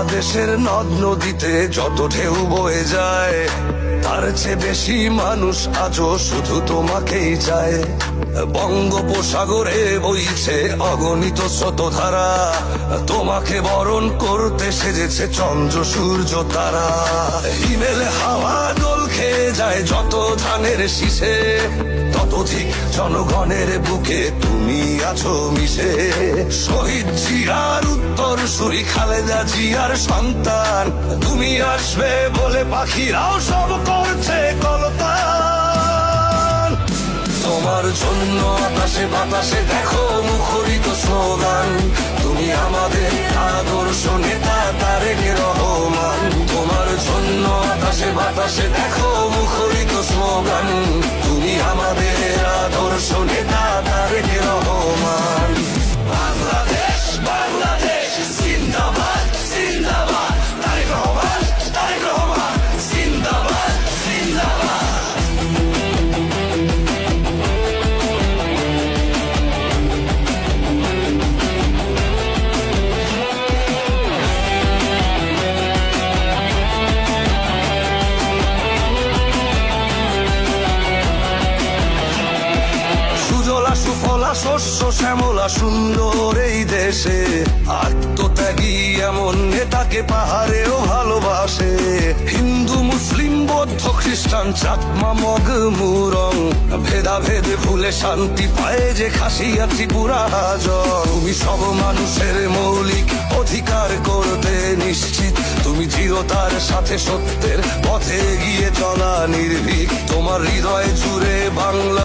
বাংলাদেশের নদ নদীতে যত ঢেউ বয়ে যায়, তার চেয়ে বেশি মানুষ আজও শুধু তোমাকেই চায়। বঙ্গোপসাগরে বইছে অগণিত স্রোতধারা, তোমাকে বরণ করতে সেজেছে চন্দ্র সূর্য তারা। হিমেল হাওয়া দোল খেয়ে যায় যত ধানের শীষে, ততোধিক জনগণের বুকে তুমি আছো মিশে। শহীদ জিয়ার উত্তর সুরি খালেদা জিয়ার সন্তান, তুমি আসবে বলে পাখিরাও সব করছে কলতান। তোমার জন্য আকাশে বাতাসে দেখো মুখরিত স্লোগান, তুমি আমাদের আদর্শ নেতা তারেক রহমান। তোমার জন্য আকাশে বাতাসে দেখো মুখরিত স্লোগান, তুমি আমাদের আদর্শ নেতা তারেক রহমান। বাংলাদেশ বাংলাদেশ জিন্দাবাদ জিন্দাবাদ, তারেক রহমান তারেক রহমান জিন্দাবাদ জিন্দাবাদ। সুজলা সুফলা শস্য শ্যামলা সুন্দর এই দেশে, আত্মত্যাগী এমন নেতাকে পাহাড়েও ভালোবাসে। হিন্দু মুসলিম বৌদ্ধ খ্রিস্টান চাকমা মগ মুরং, ভেদাভেদে ভুলে শান্তি পায় যে খাসিয়া ত্রিপুরা হাজং। তুমি সব মানুষের মৌলিক অধিকার করতে নিশ্চিত, তুমি দৃঢ়তার সাথে সত্যের পথে গিয়ে চলা নির্ভীক। তোমার হৃদয় জুড়ে বাংলা